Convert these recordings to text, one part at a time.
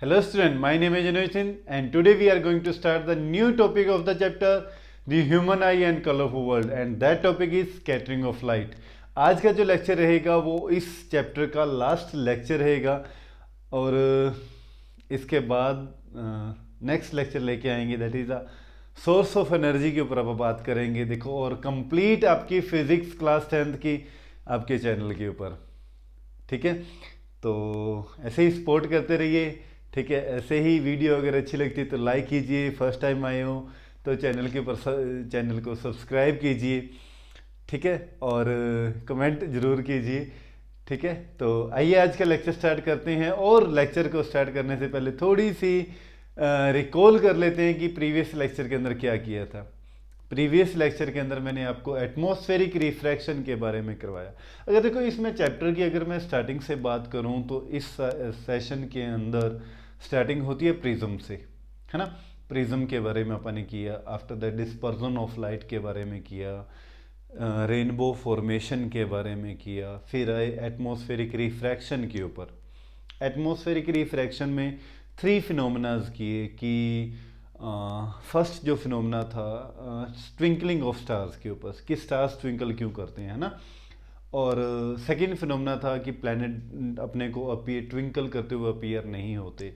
Hello student, my name is Anuj and today we are going to start the new topic of the chapter the human eye and colorful world and that topic is scattering of light. आज का जो lecture रहेगा वो इस chapter का last lecture रहेगा और इसके बाद नेक्स्ट लेक्चर लेके आएंगे that is the source of energy के ऊपर आप बात करेंगे। देखो और कंप्लीट आपकी फिजिक्स क्लास 10th की आपके चैनल के ऊपर, ठीक है। तो ऐसे ही सपोर्ट करते रहिए, ठीक है। ऐसे ही वीडियो अगर अच्छी लगती है तो लाइक कीजिए, फर्स्ट टाइम आए हो तो चैनल के ऊपर चैनल को सब्सक्राइब कीजिए, ठीक है, और कमेंट ज़रूर कीजिए, ठीक है। तो आइए आज का लेक्चर स्टार्ट करते हैं और लेक्चर को स्टार्ट करने से पहले थोड़ी सी रिकॉल कर लेते हैं कि प्रीवियस लेक्चर के अंदर क्या किया था। प्रीवियस लेक्चर के अंदर मैंने आपको एटमॉस्फेरिक रिफ्रैक्शन के बारे में करवाया। अगर देखो इसमें चैप्टर की अगर मैं स्टार्टिंग से बात करूं तो इस सेशन के अंदर स्टार्टिंग होती है प्रिज्म से, है ना। प्रिज्म के बारे में अपन ने किया, after the dispersion of light के बारे में किया, रेनबो फॉर्मेशन के बारे में किया, फिर आए एटमॉस्फेरिक रिफ्रैक्शन के ऊपर। एटमॉस्फेरिक रिफ्रैक्शन में 3 फिनोमेनाज किए कि फर्स्ट जो फिनोमेना था ट्विंकलिंग ऑफ स्टार्स के ऊपर कि स्टार्स ट्विंकल क्यों करते हैं, है ना। और सेकंड फिनोमेना था कि प्लैनेट अपने को अपीयर ट्विंकल करते हुए अपीयर नहीं होते।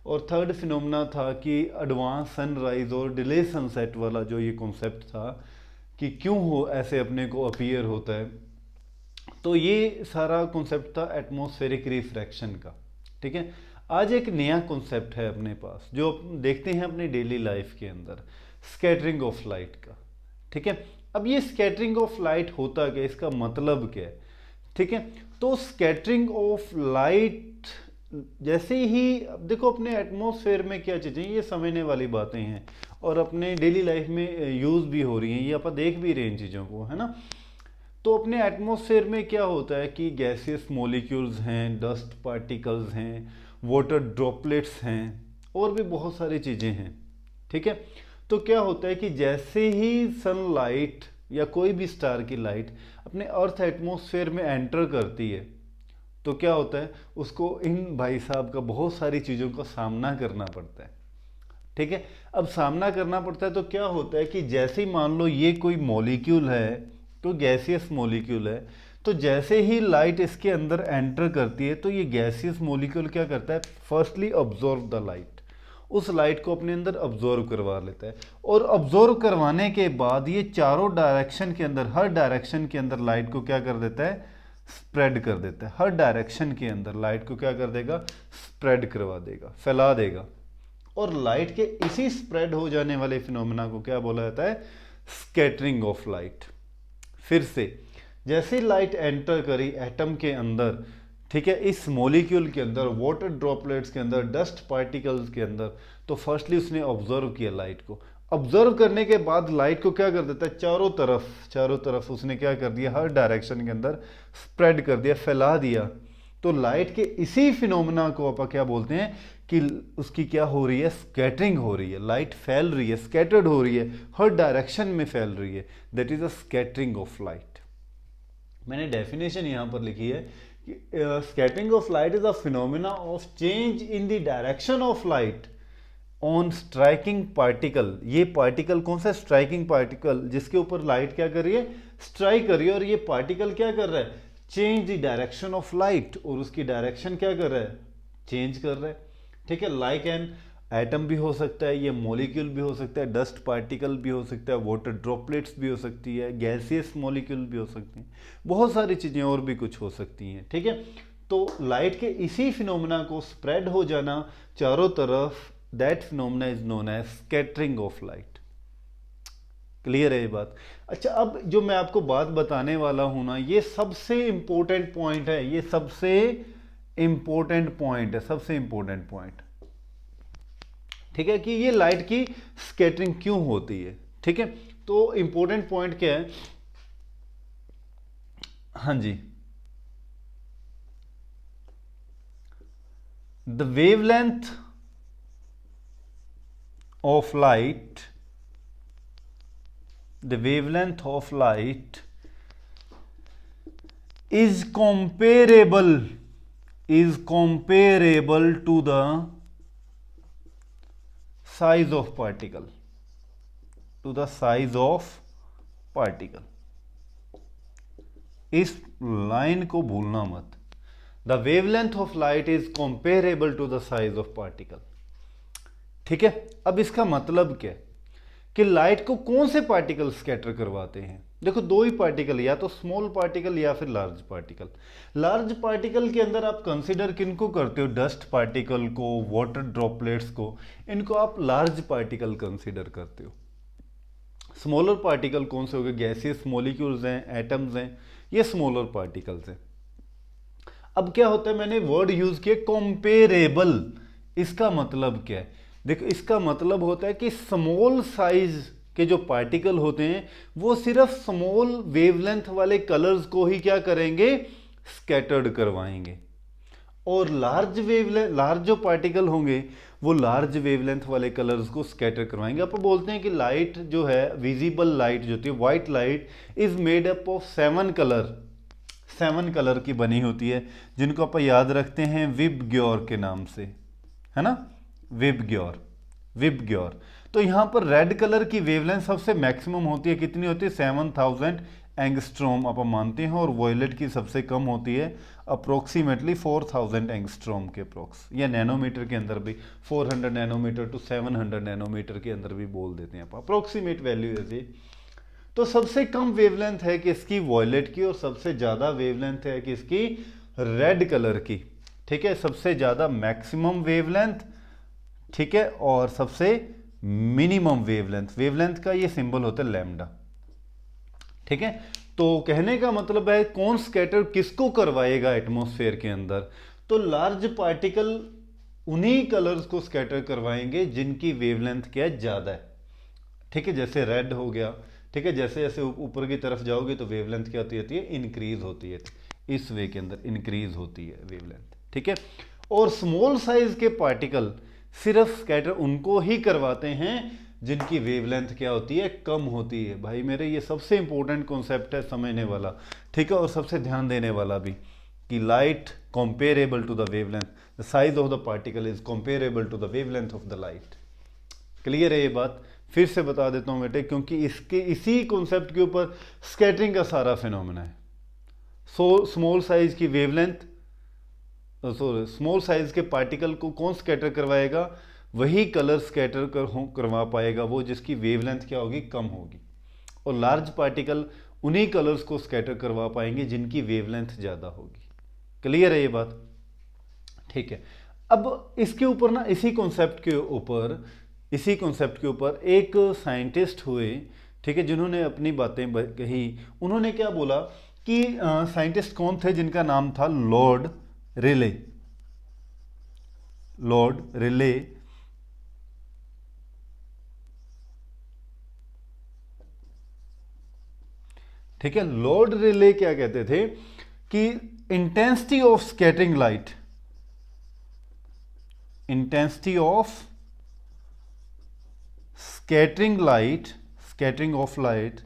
और थर्ड फिनोमेना था कि एडवांस सनराइज और डिले सनसेट वाला जो ये कॉन्सेप्ट था कि क्यों हो ऐसे अपने को अपीयर होता है। तो ये सारा कॉन्सेप्ट था एटमॉस्फेरिक रिफ्रैक्शन का, ठीक है। आज एक नया कॉन्सेप्ट है अपने पास जो देखते हैं अपने डेली लाइफ के अंदर, स्कैटरिंग ऑफ लाइट का, ठीक है। अब ये स्कैटरिंग ऑफ लाइट होता क्या, इसका मतलब क्या है, ठीक है। तो स्कैटरिंग ऑफ लाइट जैसे ही, अब देखो अपने एटमॉस्फेयर में क्या चीज़ें, ये समझने वाली बातें हैं और अपने डेली लाइफ में यूज़ भी हो रही हैं, ये आप देख भी रहे हैं इन चीज़ों को, है ना। तो अपने एटमॉस्फेयर में क्या होता है कि गैसियस मॉलिक्यूल्स हैं, डस्ट पार्टिकल्स हैं, वाटर ड्रॉपलेट्स हैं और भी बहुत सारी चीज़ें हैं, ठीक है। तो क्या होता है कि जैसे ही सनलाइट या कोई भी स्टार की लाइट अपने अर्थ एटमॉस्फेयर में एंटर करती है तो क्या होता है, उसको इन भाई साहब का बहुत सारी चीज़ों का सामना करना पड़ता है, ठीक है। अब सामना करना पड़ता है तो क्या होता है कि जैसे ही मान लो ये कोई मॉलिक्यूल है, तो गैसियस मॉलिक्यूल है, तो जैसे ही लाइट इसके अंदर एंटर करती है तो ये गैसियस मॉलिक्यूल क्या करता है, फर्स्टली ऑब्जॉर्व द लाइट, उस लाइट को अपने अंदर ऑब्जॉर्व करवा लेता है। और ऑब्जॉर्व करवाने के बाद ये चारों डायरेक्शन के अंदर, हर डायरेक्शन के अंदर लाइट को क्या कर देता है, स्प्रेड कर देता है। हर डायरेक्शन के अंदर लाइट को क्या कर देगा, स्प्रेड करवा देगा, फैला देगा। और लाइट के इसी स्प्रेड हो जाने वाले फिनोमेना को क्या बोला जाता है, स्कैटरिंग ऑफ लाइट। फिर से जैसे लाइट एंटर करी एटम के अंदर, ठीक है, इस मॉलिक्यूल के अंदर, वाटर ड्रॉपलेट्स के अंदर, डस्ट पार्टिकल्स के अंदर, तो फर्स्टली उसने ऑब्जर्व किया लाइट को। ऑब्जर्व करने के बाद लाइट को क्या कर देता है, चारों तरफ उसने क्या कर दिया, हर डायरेक्शन के अंदर स्प्रेड कर दिया, फैला दिया। तो लाइट के इसी फिनोमेना को आप क्या बोलते हैं कि उसकी क्या हो रही है, स्कैटरिंग हो रही है, लाइट फैल रही है, स्कैटर्ड हो रही है, हर डायरेक्शन में फैल रही है, that is a scattering of light. मैंने डेफिनेशन यहां पर लिखी है कि scattering of light is a phenomena of change in the direction of light on striking particle. ये पार्टिकल कौन सा, स्ट्राइकिंग पार्टिकल, जिसके ऊपर लाइट क्या कर रही है, स्ट्राइक कर रही है। और ये पार्टिकल क्या कर रहा है, change the direction of light, और उसकी डायरेक्शन क्या कर रहा है, चेंज कर रहा है, ठीक है। लाइक एन एटम भी हो सकता है, ये मॉलिक्यूल भी हो सकता है, डस्ट पार्टिकल भी हो सकता है, वाटर ड्रॉपलेट्स भी हो सकती है, गैसियस मॉलिक्यूल भी हो सकती हैं, बहुत सारी चीज़ें और भी कुछ हो सकती हैं, ठीक है। तो लाइट के इसी फिनोमेना को स्प्रेड हो जाना चारों तरफ, that phenomena is known as scattering of light. Clear है ये बात। अच्छा, अब जो मैं आपको बात बताने वाला हूं ना, ये सबसे इंपॉर्टेंट पॉइंट है, ये सबसे इंपॉर्टेंट पॉइंट है, सबसे इंपॉर्टेंट पॉइंट, ठीक है, कि ये लाइट की स्कैटरिंग क्यों होती है, ठीक है। तो इंपॉर्टेंट पॉइंट क्या है, हाँ जी, the wavelength of light, the wavelength of light is comparable to the size of particle, to the size of particle. इस लाइन को भूलना मत। The wavelength of light is comparable to the size of particle. ठीक है, अब इसका मतलब क्या है कि लाइट को कौन से पार्टिकल स्कैटर करवाते हैं। देखो दो ही पार्टिकल, या तो स्मॉल पार्टिकल या फिर लार्ज पार्टिकल। लार्ज पार्टिकल के अंदर आप कंसीडर किनको करते हो, डस्ट पार्टिकल को, वाटर ड्रॉपलेट्स को, इनको आप लार्ज पार्टिकल कंसीडर करते हो। स्मॉलर पार्टिकल कौन से हो गए, गैसियस मॉलिक्यूल्स हैं, एटम्स हैं, ये स्मॉलर पार्टिकल्स हैं। अब क्या होता है, मैंने वर्ड यूज किया कंपेरेबल। इसका मतलब क्या है, देखो इसका मतलब होता है कि स्मॉल साइज के जो पार्टिकल होते हैं वो सिर्फ स्मॉल वेवलेंथ वाले कलर्स को ही क्या करेंगे, स्कैटर्ड करवाएंगे। और लार्ज जो पार्टिकल होंगे वो लार्ज वेवलेंथ वाले कलर्स को स्कैटर करवाएंगे। आप बोलते हैं कि लाइट जो है, विजिबल लाइट जो होती है, white light is made up of 7 colour की बनी होती है, जिनको आप याद रखते हैं विबग्योर के नाम से, है ना, विबग्योर। तो यहां पर रेड कलर की वेवलेंथ सबसे मैक्सिमम होती है, कितनी होती है, 7000 एंगस्ट्रॉम आप मानते हैं, और वॉयलेट की सबसे कम होती है अप्रोक्सीमेटली 4000 एंगस्ट्रॉम के अप्रोक्स, या नैनोमीटर के अंदर भी 400 नैनोमीटर टू 700 नैनोमीटर के अंदर भी बोल देते हैं आप, अप्रोक्सीमेट वैल्यू ऐसी। तो सबसे कम वेवलेंथ है किसकी, वॉयलेट की, और सबसे ज्यादा वेवलेंथ है किसकी, रेड कलर की। ठीक है, सबसे ज्यादा मैक्सिमम वेवलेंथ, ठीक है, और सबसे मिनिमम वेवलेंथ का ये सिंबल होता है लैम्डा। ठीक है, तो कहने का मतलब है कौन स्कैटर किसको करवाएगा एटमॉस्फेयर के अंदर, तो लार्ज पार्टिकल उन्हीं कलर्स को स्कैटर करवाएंगे जिनकी वेवलेंथ क्या है, ज्यादा है। ठीक है, जैसे रेड हो गया। ठीक है, जैसे जैसे ऊपर की तरफ जाओगे तो वेवलेंथ क्या होती है, इंक्रीज होती है, इस वे के अंदर इंक्रीज होती है वेवलेंथ। ठीक है, और स्मॉल साइज के पार्टिकल सिर्फ स्कैटर उनको ही करवाते हैं जिनकी वेवलेंथ क्या होती है, कम होती है। भाई मेरे ये सबसे इंपॉर्टेंट कॉन्सेप्ट है समझने वाला। ठीक है, और सबसे ध्यान देने वाला भी, कि light comparable to the wavelength, the size of the particle is comparable to the wavelength of the light. Clear है ये बात, फिर से बता देता हूं बेटे, क्योंकि इसी कॉन्सेप्ट के ऊपर स्कैटरिंग का सारा फिनोमेना है। स्मॉल साइज की वेवलेंथ, स्मॉल साइज के पार्टिकल को कौन स्कैटर करवाएगा, वही कलर स्कैटर करवा पाएगा वो जिसकी वेवलेंथ क्या होगी, कम होगी। और लार्ज पार्टिकल उन्हीं कलर्स को स्कैटर करवा पाएंगे जिनकी वेवलेंथ ज्यादा होगी। क्लियर है ये बात। ठीक है, अब इसके ऊपर ना, इसी कॉन्सेप्ट के ऊपर एक साइंटिस्ट हुए, ठीक है, जिन्होंने अपनी बातें कही। उन्होंने क्या बोला कि साइंटिस्ट कौन थे, जिनका नाम था लॉर्ड रिले। ठीक है, लॉर्ड रिले क्या कहते थे कि intensity of scattering light, scattering of light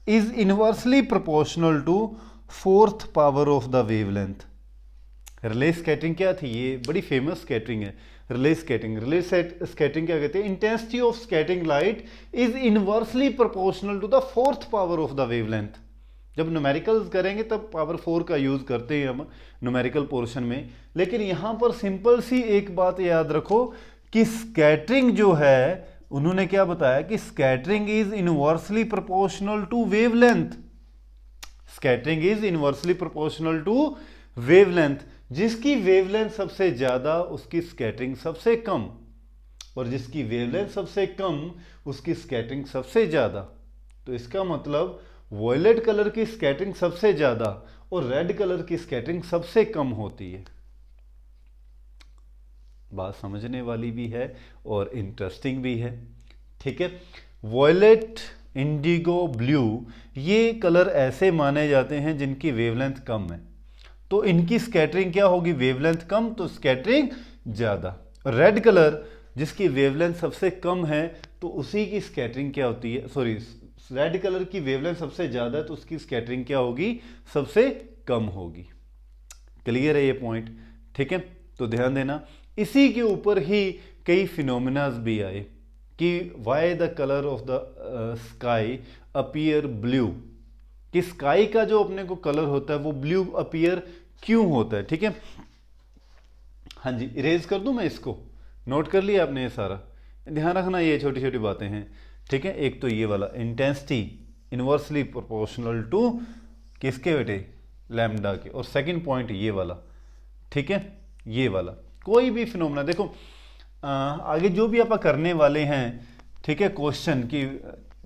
is inversely proportional to 4th power of the wavelength. Rayleigh scattering क्या थी, ये बड़ी फेमस स्कैटरिंग है, रिले स्कैटरिंग क्या कहते हैं, intensity of scattering light is inversely proportional to the 4th power of the wavelength. जब numericals करेंगे तब पावर 4 का यूज करते हैं हम न्यूमेरिकल पोर्शन में, लेकिन यहां पर सिंपल सी एक बात याद रखो कि स्कैटरिंग जो है, उन्होंने क्या बताया कि scattering is inversely proportional to wavelength. Scattering is inversely proportional to wavelength. जिसकी वेवलेंथ सबसे ज्यादा उसकी स्कैटरिंग सबसे कम, और जिसकी वेवलेंथ सबसे कम उसकी स्कैटरिंग सबसे ज्यादा। तो इसका मतलब वॉयलेट कलर की स्कैटरिंग सबसे ज्यादा और रेड कलर की स्कैटरिंग सबसे कम होती है। बात समझने वाली भी है और इंटरेस्टिंग भी है। ठीक है, वॉयलेट, इंडिगो, ब्लू, ये कलर ऐसे माने जाते हैं जिनकी वेवलेंथ कम है, तो इनकी स्कैटरिंग क्या होगी, वेवलेंथ कम तो स्कैटरिंग ज्यादा। रेड कलर जिसकी वेवलेंथ सबसे कम है तो उसी की स्कैटरिंग क्या होती है, सॉरी, रेड कलर की वेवलेंथ सबसे ज्यादा है तो उसकी स्कैटरिंग क्या होगी, सबसे कम होगी। क्लियर है ये पॉइंट। ठीक है, तो ध्यान देना इसी के ऊपर ही कई फिनोमिनाज भी आए कि why the colour of the sky appear blue, कि स्काई का जो अपने को कलर होता है वो ब्लू अपीयर क्यों होता है। ठीक है, हाँ जी, इरेज कर दूं मैं इसको, नोट कर लिया आपने ये सारा, ध्यान रखना ये छोटी छोटी बातें हैं। ठीक है, एक तो ये वाला इंटेंसिटी इनवर्सली प्रोपोर्शनल टू किसके बेटे, लैम्डा के, और सेकंड पॉइंट ये वाला। ठीक है, ये वाला कोई भी फिनोमेना देखो आगे जो भी आप करने वाले हैं, ठीक है, क्वेश्चन कि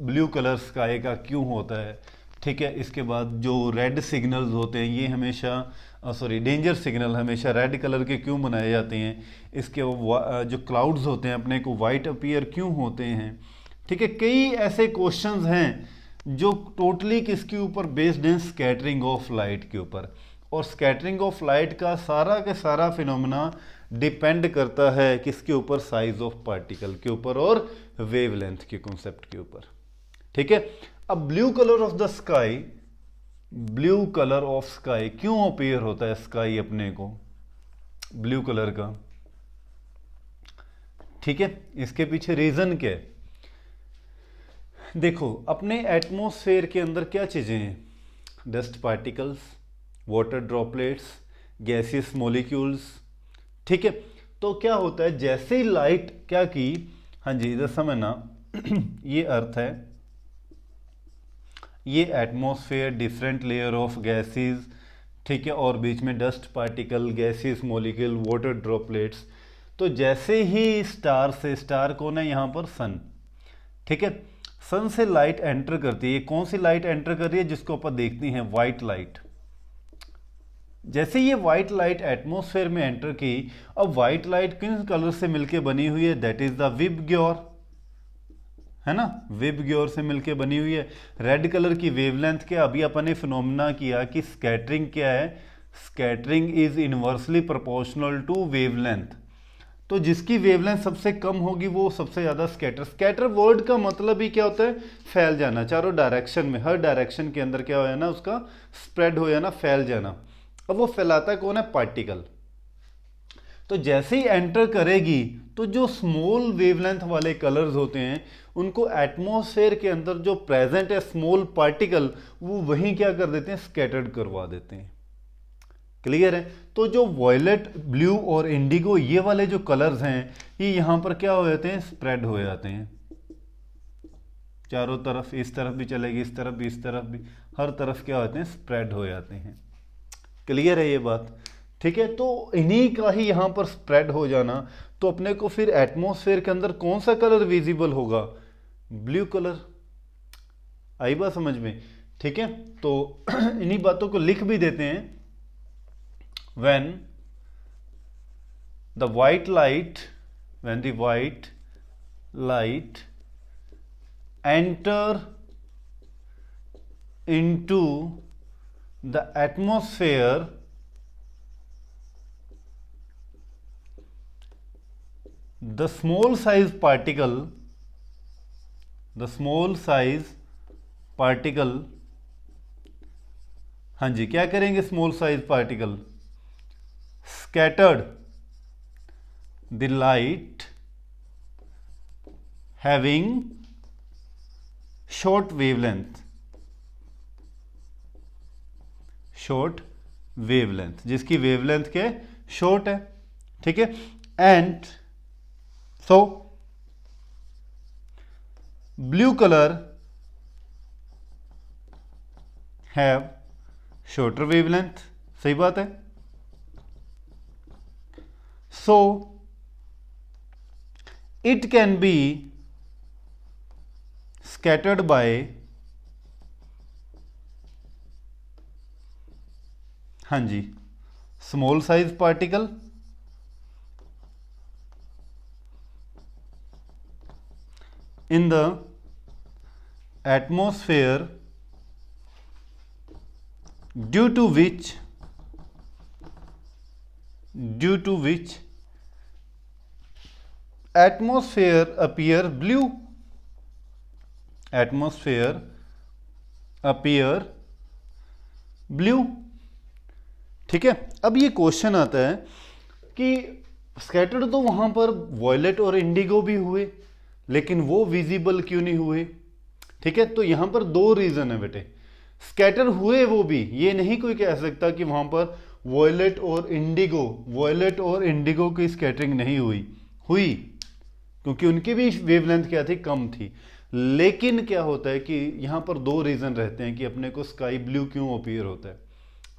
ब्लू कलर स्काई का क्यों होता है। ठीक है, इसके बाद जो रेड सिग्नल्स होते हैं ये हमेशा डेंजर सिग्नल हमेशा रेड कलर के क्यों बनाए जाते हैं, इसके जो क्लाउड्स होते हैं अपने को वाइट अपीयर क्यों होते हैं। ठीक है, कई ऐसे क्वेश्चंस हैं जो टोटली किसके ऊपर बेस्ड हैं, स्कैटरिंग ऑफ लाइट के ऊपर, और स्कैटरिंग ऑफ लाइट का सारा फिनोमेना डिपेंड करता है किसके ऊपर, साइज ऑफ पार्टिकल के ऊपर और वेवलेंथ के कॉन्सेप्ट के ऊपर। ठीक है, अब blue colour of the sky, blue colour of sky क्यों अपीयर होता है स्काई अपने को ब्लू कलर का। ठीक है, इसके पीछे रीजन क्या है, देखो अपने एटमॉस्फेयर के अंदर क्या चीजें हैं, dust particles, water droplets, gaseous molecules. ठीक है, तो क्या होता है जैसे ही लाइट क्या की, हाँ जी इधर समझना ये अर्थ है, ये atmosphere, different layer of gases, ठीक है, और बीच में dust particle, gases molecule, water droplets. तो जैसे ही स्टार से, स्टार कौन है यहाँ पर, सन। ठीक है, सन से लाइट एंटर करती है, कौन सी लाइट एंटर कर रही है, जिसको अपन देखते हैं वाइट लाइट। जैसे ये व्हाइट लाइट एटमॉस्फेयर में एंटर की, अब व्हाइट लाइट किन कलर से मिलके बनी हुई है, दैट इज द विबग्योर, है ना, विबग्योर से मिलके बनी हुई है। रेड कलर की वेवलेंथ क्या, अभी अपन ने फिनोमेना किया कि स्कैटरिंग क्या है, scattering is inversely proportional to wavelength. तो जिसकी वेवलेंथ सबसे कम होगी वो सबसे ज्यादा स्कैटर। स्कैटर वर्ड का मतलब ही क्या होता है, फैल जाना चारों डायरेक्शन में, हर डायरेक्शन के अंदर क्या हो जाना, उसका स्प्रेड हो जाना, फैल जाना। अब वो फैलाता कौन है, पार्टिकल। तो जैसे ही एंटर करेगी तो जो स्मॉल वेवलेंथ वाले कलर्स होते हैं उनको एटमॉस्फेयर के अंदर जो प्रेजेंट है स्मॉल पार्टिकल, वो वहीं क्या कर देते हैं, स्कैटर्ड करवा देते हैं। क्लियर है, तो जो वॉयलेट, ब्लू और इंडिगो ये वाले जो कलर्स हैं ये यहां पर क्या हो जाते हैं, स्प्रेड हो जाते हैं चारों तरफ, इस तरफ भी चलेगी, इस तरफ भी, इस तरफ भी, हर तरफ क्या होते हैं, स्प्रेड हो जाते हैं। क्लियर है ये बात। ठीक है, तो इन्हीं का ही यहां पर स्प्रेड हो जाना, तो अपने को फिर एटमॉस्फेयर के अंदर कौन सा कलर विजिबल होगा, ब्लू कलर। आई बात समझ में। ठीक है, तो इन्हीं बातों को लिख भी देते हैं, when the white light enter into the atmosphere, the small size particle, हाँ जी क्या करेंगे, small size particle scattered the light having short wavelength, जिसकी वेवलेंथ के शॉर्ट है। ठीक है, and so blue colour have shorter wavelength, सही बात है। So it can be scattered by हाँ जी small size particle in the atmosphere, due to which atmosphere appear blue, ठीक है। अब ये क्वेश्चन आता है कि स्कैटर्ड तो वहां पर वॉयलेट और इंडिगो भी हुए, लेकिन वो विजिबल क्यों नहीं हुए? ठीक है, तो यहां पर दो रीजन है बेटे। स्कैटर हुए वो भी, ये नहीं कोई कह सकता कि वहां पर वॉयलेट और इंडिगो की स्कैटरिंग नहीं हुई। हुई, क्योंकि उनकी भी वेवलेंथ क्या थी, कम थी। लेकिन क्या होता है कि यहां पर दो रीजन रहते हैं कि अपने को स्काई ब्लू क्यों अपीयर होता है।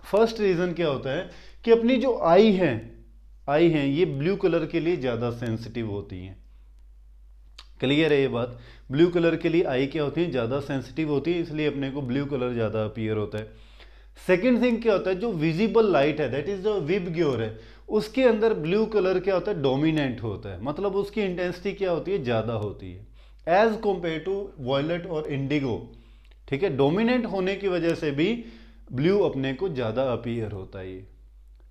फर्स्ट रीजन क्या होता है कि अपनी जो आई है ये ब्लू कलर के लिए ज्यादा सेंसिटिव होती हैं। क्लियर है ये बात? ब्लू कलर के लिए आई क्या होती है, ज्यादा सेंसिटिव होती है, इसलिए अपने को ब्लू कलर ज्यादा अपीयर होता है। सेकेंड थिंग क्या होता है, जो विजिबल लाइट है, दैट इज जो विबग्योर है, उसके अंदर ब्लू कलर क्या होता है, डोमिनेंट होता है, मतलब उसकी इंटेंसिटी क्या होती है, ज्यादा होती है एज कंपेयर टू वॉयलेट और इंडिगो। ठीक है, डोमिनेंट होने की वजह से भी ब्लू अपने को ज्यादा अपीयर होता है ये।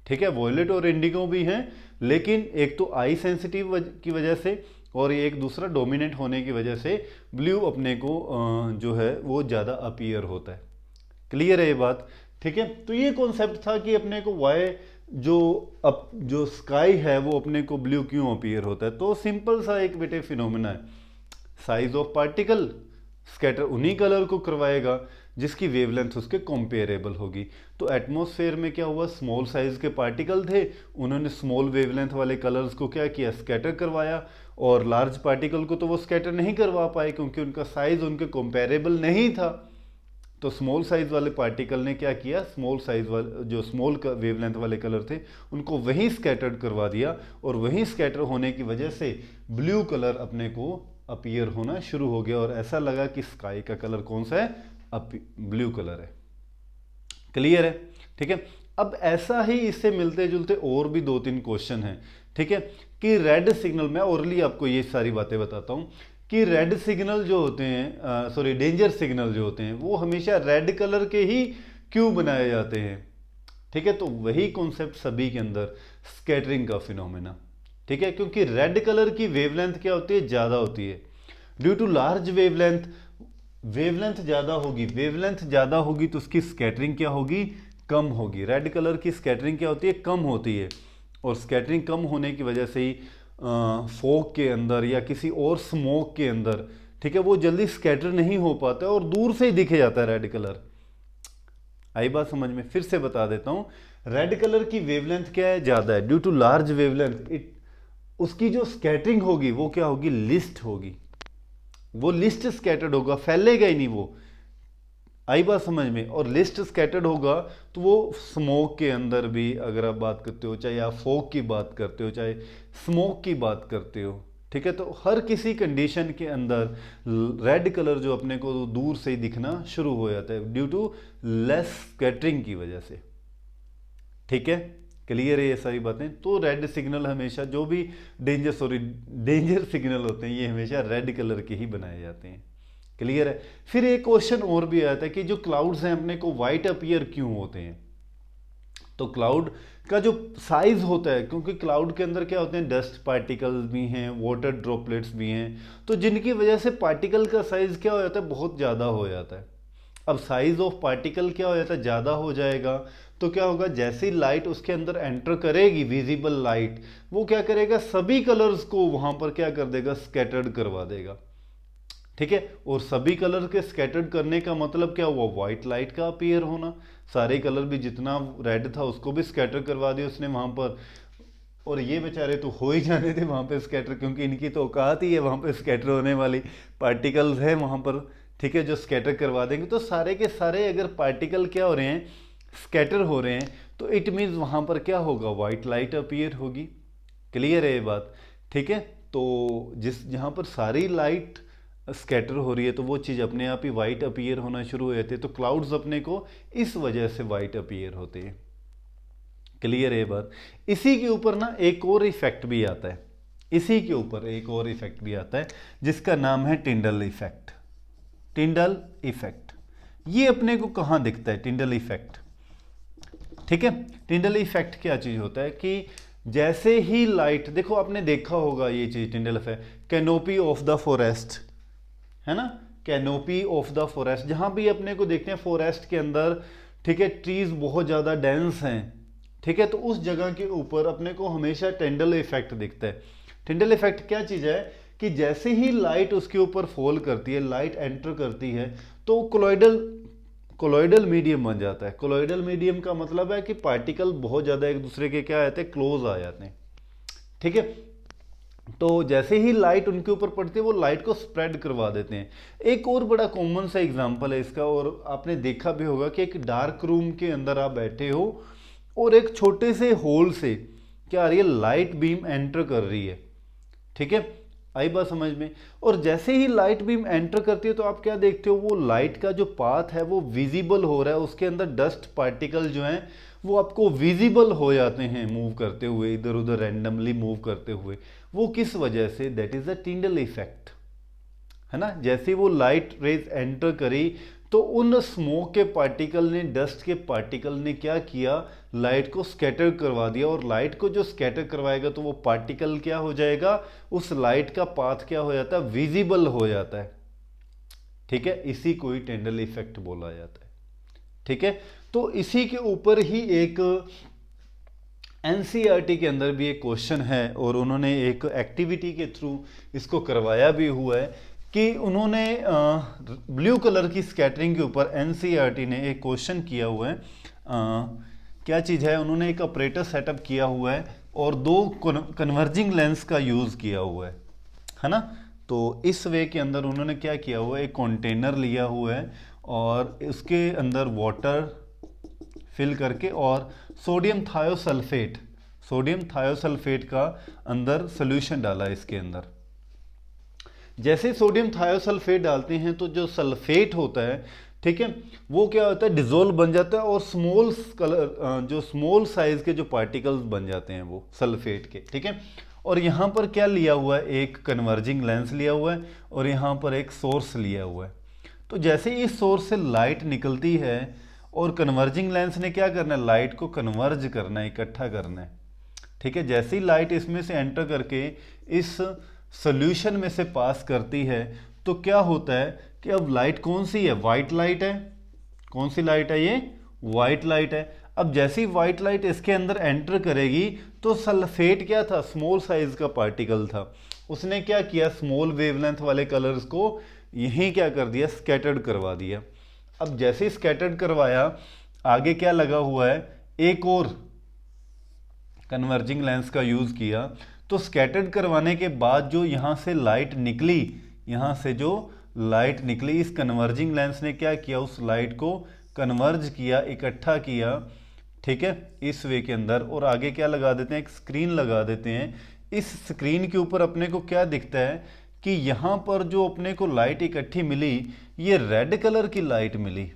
ठीक है, वॉयलेट और इंडिगो भी हैं, लेकिन एक तो आई सेंसिटिव की वजह से और एक दूसरा डोमिनेंट होने की वजह से ब्लू अपने को जो है वो ज्यादा अपीयर होता है। क्लियर है ये बात? ठीक है, तो ये कॉन्सेप्ट था कि अपने को वाई जो स्काई है वो अपने को ब्लू क्यों अपीयर होता है। तो सिंपल सा एक बेटे फिनोमेना है, साइज ऑफ पार्टिकल, स्कैटर उन्हीं कलर को करवाएगा जिसकी वेवलेंथ उसके कंपेरेबल होगी। तो एटमॉस्फेयर में क्या हुआ, स्मॉल साइज के पार्टिकल थे, उन्होंने स्मॉल वेवलेंथ वाले कलर्स को क्या किया, स्कैटर करवाया, और लार्ज पार्टिकल को तो वो स्कैटर नहीं करवा पाए क्योंकि उनका साइज उनके कंपेरेबल नहीं था। तो स्मॉल साइज वाले पार्टिकल ने क्या किया, स्मॉल साइज वाले जो स्मॉल वेवलेंथ वाले कलर थे उनको वहीं स्कैटर्ड करवा दिया, और वहीं स्कैटर होने की वजह से ब्लू कलर अपने को अपीयर होना शुरू हो गया, और ऐसा लगा कि स्काई का कलर कौन सा है, ब्लू कलर है। क्लियर है? ठीक है, अब ऐसा ही इससे मिलते जुलते और भी दो तीन क्वेश्चन हैं। ठीक है, कि रेड सिग्नल, मैं ओरली आपको ये सारी बातें बताता हूं कि रेड सिग्नल जो होते हैं, सॉरी डेंजर सिग्नल जो होते हैं, वो हमेशा रेड कलर के ही क्यों बनाए जाते हैं। ठीक है, तो वही कॉन्सेप्ट सभी के अंदर, स्कैटरिंग का फिनोमेना। ठीक है, क्योंकि रेड कलर की वेवलेंथ क्या होती है, ज्यादा होती है। ड्यू टू लार्ज वेवलेंथ ज्यादा होगी तो उसकी स्कैटरिंग क्या होगी, कम होगी। रेड कलर की स्कैटरिंग क्या होती है, कम होती है, और स्कैटरिंग कम होने की वजह से ही फॉग के अंदर या किसी और स्मोक के अंदर, ठीक है, वो जल्दी स्कैटर नहीं हो पाता और दूर से ही दिखे जाता है रेड कलर। आई बात समझ में? फिर से बता देता हूं, रेड कलर की वेवलेंथ क्या है, ज्यादा है। ड्यू टू लार्ज वेवलेंथ उसकी जो स्कैटरिंग होगी वो क्या होगी, लिस्ट होगी, वो लिस्ट स्कैटर्ड होगा, फैलेगा ही नहीं वो। आई बात समझ में? और लिस्ट स्कैटर्ड होगा तो वो स्मोक के अंदर भी, अगर आप बात करते हो, चाहे आप फॉग की बात करते हो, चाहे स्मोक की बात करते हो, ठीक है, तो हर किसी कंडीशन के अंदर रेड कलर जो अपने को दूर से ही दिखना शुरू हो जाता है ड्यू टू लेस स्कैटरिंग की वजह से। ठीक है, क्लियर है ये सारी बातें? तो रेड सिग्नल हमेशा, जो भी डेंजर सिग्नल होते हैं, ये हमेशा रेड कलर के ही बनाए जाते हैं। क्लियर है? फिर एक क्वेश्चन और भी आता है कि जो क्लाउड्स हैं अपने को वाइट अपीयर क्यों होते हैं। तो क्लाउड का जो साइज होता है, क्योंकि क्लाउड के अंदर क्या होते हैं, डस्ट पार्टिकल्स भी हैं, वाटर ड्रॉपलेट्स भी हैं, तो जिनकी वजह से पार्टिकल का साइज क्या हो जाता है, बहुत ज़्यादा हो जाता है। अब साइज ऑफ पार्टिकल क्या हो जाता है, ज़्यादा हो जाएगा, तो क्या होगा, जैसी लाइट उसके अंदर एंटर करेगी, विजिबल लाइट, वो क्या करेगा, सभी कलर्स को वहां पर क्या कर देगा, स्कैटर्ड करवा देगा। ठीक है, और सभी कलर के स्कैटर्ड करने का मतलब क्या हुआ, व्हाइट लाइट का अपीयर होना। सारे कलर भी, जितना रेड था उसको भी स्कैटर करवा दिया उसने वहां पर, और ये बेचारे तो हो ही जाने थे वहां पे स्कैटर, क्योंकि इनकी तो औकात ही है वहां पे स्कैटर होने वाली, पार्टिकल्स है वहां पर, ठीक है, जो स्कैटर करवा देंगे। तो सारे के सारे अगर पार्टिकल क्या हो रहे हैं, स्कैटर हो रहे हैं, तो इट मीन्स वहां पर क्या होगा, व्हाइट लाइट अपीयर होगी। क्लियर है ये बात? ठीक है, तो जहां पर सारी लाइट स्कैटर हो रही है तो वो चीज़ अपने आप ही वाइट अपीयर होना शुरू हो जाती है। तो क्लाउड्स अपने को इस वजह से वाइट अपीयर होते हैं। क्लियर है ये बात? इसी के ऊपर ना एक और इफेक्ट भी आता है, इसी के ऊपर एक और इफेक्ट भी आता है जिसका नाम है टिंडल इफेक्ट। टिंडल इफेक्ट ये अपने को कहाँ दिखता है, टिंडल इफेक्ट? ठीक है, टिंडल इफेक्ट क्या चीज़ होता है कि जैसे ही लाइट, देखो आपने देखा होगा ये चीज़, Tyndall effect, canopy of the forest है ना, कैनोपी ऑफ द फॉरेस्ट, जहां भी अपने को देखते हैं फॉरेस्ट के अंदर, ठीक है, ट्रीज बहुत ज्यादा डेंस हैं, ठीक है, तो उस जगह के ऊपर अपने को हमेशा टिंडल इफेक्ट दिखता है। टिंडल इफेक्ट क्या चीज़ है कि जैसे ही लाइट उसके ऊपर फॉल करती है, लाइट एंटर करती है, तो कोलॉइडल मीडियम बन जाता है। कोलॉइडल मीडियम का मतलब है कि पार्टिकल बहुत ज़्यादा एक दूसरे के क्या आते हैं, क्लोज आ जाते हैं। ठीक है, तो जैसे ही लाइट उनके ऊपर पड़ती है वो लाइट को स्प्रेड करवा देते हैं। एक और बड़ा कॉमन सा एग्जांपल है इसका, और आपने देखा भी होगा कि एक डार्क रूम के अंदर आप बैठे हो और एक छोटे से होल से क्या आ रही है, लाइट बीम एंटर कर रही है। ठीक है, आई बात समझ में। और जैसे ही लाइट बीम एंटर करती है तो आप क्या देखते हो, वो लाइट का जो पाथ है वो विजिबल हो रहा है, उसके अंदर डस्ट पार्टिकल जो हैं वो आपको विजिबल हो जाते हैं मूव करते हुए, इधर उधर रैंडमली मूव करते हुए। वो किस वजह से, that is the Tyndall effect, है ना। जैसे वो लाइट रेज एंटर करी तो उन स्मोक के पार्टिकल ने, डस्ट के पार्टिकल ने क्या किया, लाइट को स्कैटर करवा दिया। और लाइट को जो स्कैटर करवाएगा तो वो पार्टिकल क्या हो जाएगा, उस लाइट का पाथ क्या हो जाता है, विजिबल हो जाता है। ठीक है, इसी को ही टिंडल इफेक्ट बोला जाता है। ठीक है, तो इसी के ऊपर ही एक एनसीईआरटी के अंदर भी एक क्वेश्चन है, और उन्होंने एक एक्टिविटी के थ्रू इसको करवाया भी हुआ है कि उन्होंने ब्लू कलर की स्कैटरिंग के ऊपर एनसीईआरटी ने एक क्वेश्चन किया हुआ है। क्या चीज़ है, उन्होंने एक ऑपरेटर सेटअप किया हुआ है और दो कन्वर्जिंग लेंस का यूज़ किया हुआ है ना। तो इस वे के अंदर उन्होंने क्या किया हुआ है, एक कंटेनर लिया हुआ है और उसके अंदर वाटर फिल करके और सोडियम थायोसल्फेट का अंदर सोल्यूशन डाला है इसके अंदर। जैसे सोडियम थायोसल्फेट डालते हैं तो जो सल्फेट होता है, ठीक है, वो क्या होता है, डिजोल्व बन जाता है और स्मॉल साइज के जो पार्टिकल्स बन जाते हैं वो सल्फेट के। ठीक है, और यहाँ पर क्या लिया हुआ है, एक कन्वर्जिंग लेंस लिया हुआ है और यहाँ पर एक सोर्स लिया हुआ है। तो जैसे ही इस सोर्स से लाइट निकलती है और कन्वर्जिंग लेंस ने क्या करना है, लाइट को कन्वर्ज करना है, इकट्ठा करना है। ठीक है, जैसे ही लाइट इसमें से एंटर करके इस सोल्यूशन में से पास करती है तो क्या होता है कि अब लाइट कौन सी है, वाइट लाइट है। कौन सी लाइट है, ये वाइट लाइट है। अब जैसी वाइट लाइट इसके अंदर एंटर करेगी तो सल्फेट क्या था, स्मॉल साइज का पार्टिकल था, उसने क्या किया, स्मॉल वेवलेंथ वाले कलर्स को यहीं क्या कर दिया, स्कैटर्ड करवा दिया। अब जैसे ही स्कैटर्ड करवाया, आगे क्या लगा हुआ है, एक और कन्वर्जिंग लेंस का यूज किया। तो स्कैटर्ड करवाने के बाद जो यहां से लाइट निकली, यहां से जो लाइट निकली, इस कन्वर्जिंग लेंस ने क्या किया, उस लाइट को कन्वर्ज किया, इकट्ठा किया। ठीक है, इस वे के अंदर। और आगे क्या लगा देते हैं, एक स्क्रीन लगा देते हैं। इस स्क्रीन के ऊपर अपने को क्या दिखता है कि यहां पर जो अपने को लाइट इकट्ठी मिली, ये रेड कलर की लाइट मिली।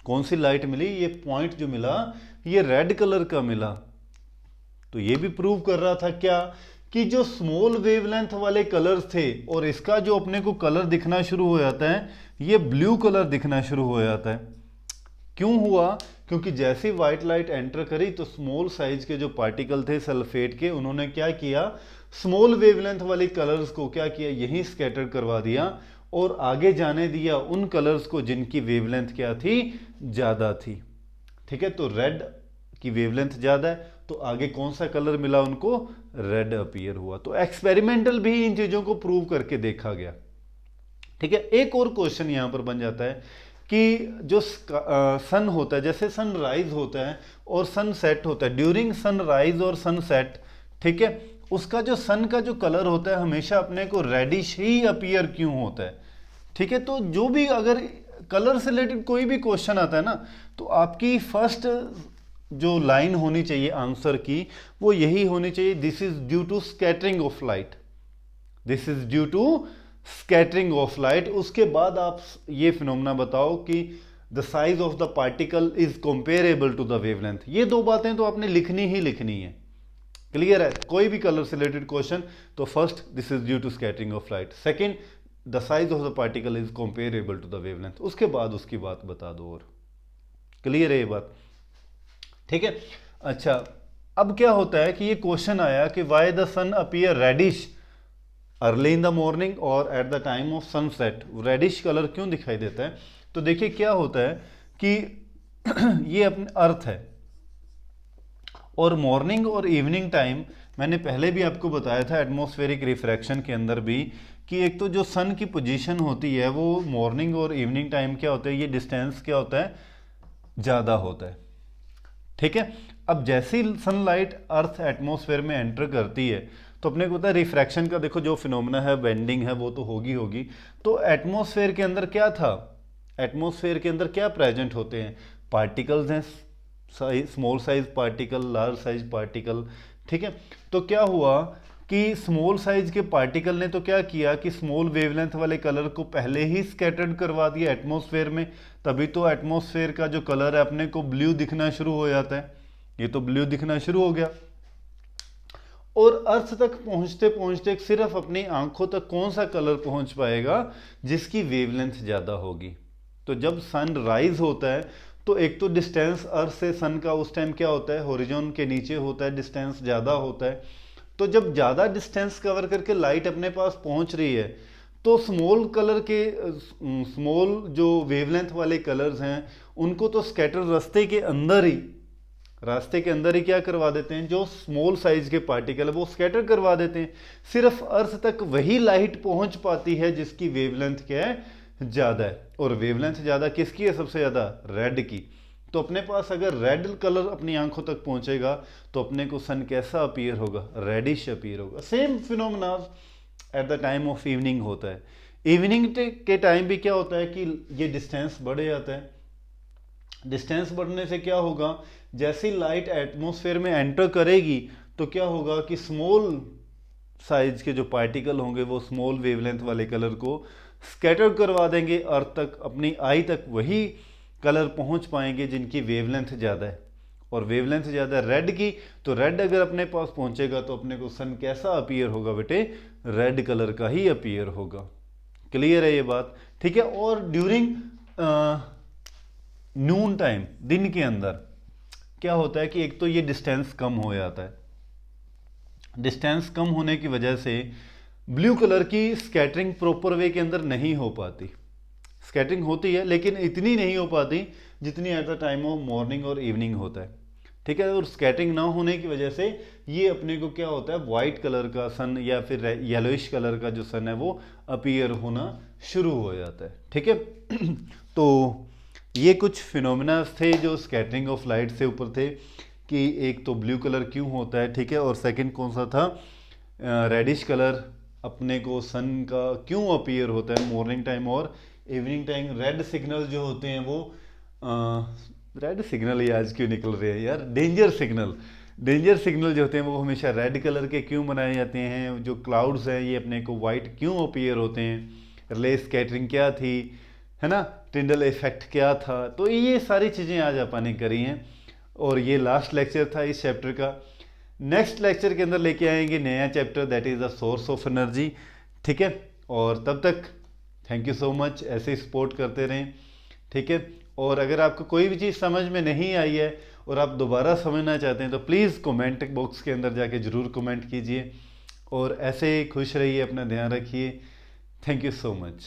कौन सी लाइट मिली, ये पॉइंट जो मिला ये रेड कलर का मिला। तो ये भी प्रूव कर रहा था क्या, कि जो स्मॉल वेवलेंथ वाले कलर्स थे और इसका जो अपने को कलर दिखना शुरू हो जाता है, ये ब्लू कलर दिखना शुरू हो जाता है। क्यों हुआ, क्योंकि जैसे व्हाइट लाइट एंटर करी तो स्मॉल साइज के जो पार्टिकल थे सल्फेट के, उन्होंने क्या किया, स्मॉल वेवलेंथ वाली कलर्स को क्या किया, यहीं स्कैटर करवा दिया और आगे जाने दिया उन कलर्स को जिनकी वेवलेंथ क्या थी, ज्यादा थी। ठीक है, तो रेड की वेवलेंथ ज्यादा है तो आगे कौन सा कलर मिला उनको, रेड अपीयर हुआ। तो एक्सपेरिमेंटल भी इन चीजों को प्रूव करके देखा गया। ठीक है, एक और क्वेश्चन यहां पर बन जाता है कि जो सन होता है, जैसे सन राइज होता है और सन सेट होता है, ड्यूरिंग सन राइज और सन सेट, ठीक है, उसका जो सन का जो कलर होता है हमेशा अपने को रेडिश ही अपीयर क्यों होता है। ठीक है, तो जो भी अगर कलर से रिलेटेड कोई भी क्वेश्चन आता है ना, तो आपकी फर्स्ट जो लाइन होनी चाहिए आंसर की, वो यही होनी चाहिए, this is due to scattering of light, this is due to scattering of light. उसके बाद आप ये फिनोमेना बताओ कि the size of the particle is comparable to the wavelength. ये दो बातें तो आपने लिखनी ही लिखनी है। क्लियर है, कोई भी कलर से रिलेटेड क्वेश्चन, तो first this is due to scattering of light, second the size of the particle is comparable to the wavelength, उसके बाद उसकी बात बता दो। और क्लियर है ये बात, ठीक है। अच्छा, अब क्या होता है कि ये क्वेश्चन आया कि why the sun appear reddish early in the morning और at the time of sunset, reddish colour क्यों दिखाई देता है। तो देखिए क्या होता है कि ये अपने अर्थ है, और मॉर्निंग और इवनिंग टाइम मैंने पहले भी आपको बताया था एटमॉस्फेरिक रिफ्रैक्शन के अंदर भी कि एक तो जो सन की पोजीशन होती है वो मॉर्निंग और इवनिंग टाइम क्या होता है, ये डिस्टेंस क्या होता है, ज़्यादा होता है। ठीक है, अब जैसी सनलाइट अर्थ एटमॉस्फेयर में एंटर करती है तो अपने को पता है रिफ्रैक्शन का देखो जो फिनोमेना है, बेंडिंग है, वो तो होगी। तो एटमॉस्फेयर के अंदर क्या था, एटमॉस्फेयर के अंदर क्या प्रेजेंट होते हैं, पार्टिकल्स हैं, small size particle, large size particle. ठीक है, तो क्या हुआ कि स्मॉल साइज के पार्टिकल ने तो क्या किया कि स्मॉल वेवलेंथ वाले कलर को पहले ही स्कैटर्ड करवा दिया एटमॉस्फेयर में, तभी तो एटमॉस्फेयर का जो कलर है अपने को ब्लू दिखना शुरू हो जाता है, ये तो ब्लू दिखना शुरू हो गया। और अर्थ तक पहुंचते पहुंचते सिर्फ अपनी आंखों तक कौन सा कलर पहुंच पाएगा, जिसकी वेवलेंथ ज़्यादा होगी। तो जब सन राइज होता है तो एक तो डिस्टेंस अर्थ से सन का उस टाइम क्या होता है, होरिजोन के नीचे होता है, डिस्टेंस ज़्यादा होता है। तो जब ज़्यादा डिस्टेंस कवर करके लाइट अपने पास पहुंच रही है तो स्मॉल कलर के स्मॉल जो वेवलेंथ वाले कलर्स हैं उनको तो स्कैटर रास्ते के अंदर ही क्या करवा देते हैं, जो स्मॉल साइज के पार्टिकल है वो स्कैटर करवा देते हैं। सिर्फ अर्थ तक वही लाइट पहुंच पाती है जिसकी वेवलेंथ क्या है, ज़्यादा है। और वेवलेंथ ज़्यादा किसकी है, सबसे ज़्यादा रेड की। तो अपने पास अगर रेड कलर अपनी आंखों तक पहुंचेगा तो अपने को सन कैसा अपीयर होगा, रेडिश अपीयर होगा। Same phenomena eight the time of evening होता है। इवनिंग के टाइम भी क्या होता है कि ये डिस्टेंस बढ़ जाता है। डिस्टेंस बढ़ने से क्या होगा, जैसी लाइट एटमॉस्फेयर में एंटर करेगी तो क्या होगा कि स्मॉल साइज के जो पार्टिकल होंगे वो स्मॉल वेवलेंथ वाले कलर को स्कैटर करवा देंगे अर्थ तक, अपनी आई तक वही कलर पहुंच पाएंगे जिनकी वेवलेंथ ज़्यादा है। और वेवलेंथ ज़्यादा रेड की, तो रेड अगर अपने पास पहुंचेगा तो अपने को सन कैसा अपीयर होगा बेटे, रेड कलर का ही अपीयर होगा। क्लियर है ये बात, ठीक है। और ड्यूरिंग नून टाइम, दिन के अंदर क्या होता है कि एक तो ये डिस्टेंस कम हो जाता है, डिस्टेंस कम होने की वजह से ब्लू कलर की स्कैटरिंग प्रॉपर वे के अंदर नहीं हो पाती। स्कैटरिंग होती है लेकिन इतनी नहीं हो पाती जितनी eight the time of morning और इवनिंग होता है। ठीक है, और स्कैटरिंग ना होने की वजह से ये अपने को क्या होता है, वाइट कलर का सन या फिर येलोइश कलर का जो सन है वो अपीयर होना शुरू हो जाता है। ठीक है तो ये कुछ फिनोमिनास थे जो स्कैटरिंग ऑफ लाइट से ऊपर थे कि एक तो ब्लू कलर क्यों होता है, ठीक है, और सेकंड कौन सा था, रेडिश कलर अपने को सन का क्यों अपीयर होता है मॉर्निंग टाइम और इवनिंग टाइम। रेड सिग्नल जो होते हैं वो रेड सिग्नल ही आज क्यों निकल रहे हैं यार, डेंजर सिग्नल जो होते हैं वो हमेशा रेड कलर के क्यों बनाए जाते हैं। जो क्लाउड्स हैं ये अपने को वाइट क्यों अपीयर होते हैं, रिले स्कैटरिंग क्या थी, है ना, टिंडल इफेक्ट क्या था। तो ये सारी चीज़ें आज अपन ने करी हैं और ये लास्ट लेक्चर था इस चैप्टर का। नेक्स्ट लेक्चर के अंदर लेके आएंगे नया chapter, that is the source of energy. ठीक है, और तब तक थैंक यू सो मच, ऐसे ही सपोर्ट करते रहें। ठीक है, और अगर आपको कोई भी चीज़ समझ में नहीं आई है और आप दोबारा समझना चाहते हैं तो प्लीज़ कमेंट बॉक्स के अंदर जाके ज़रूर कमेंट कीजिए। और ऐसे ही खुश रहिए, अपना ध्यान रखिए। Thank you so much.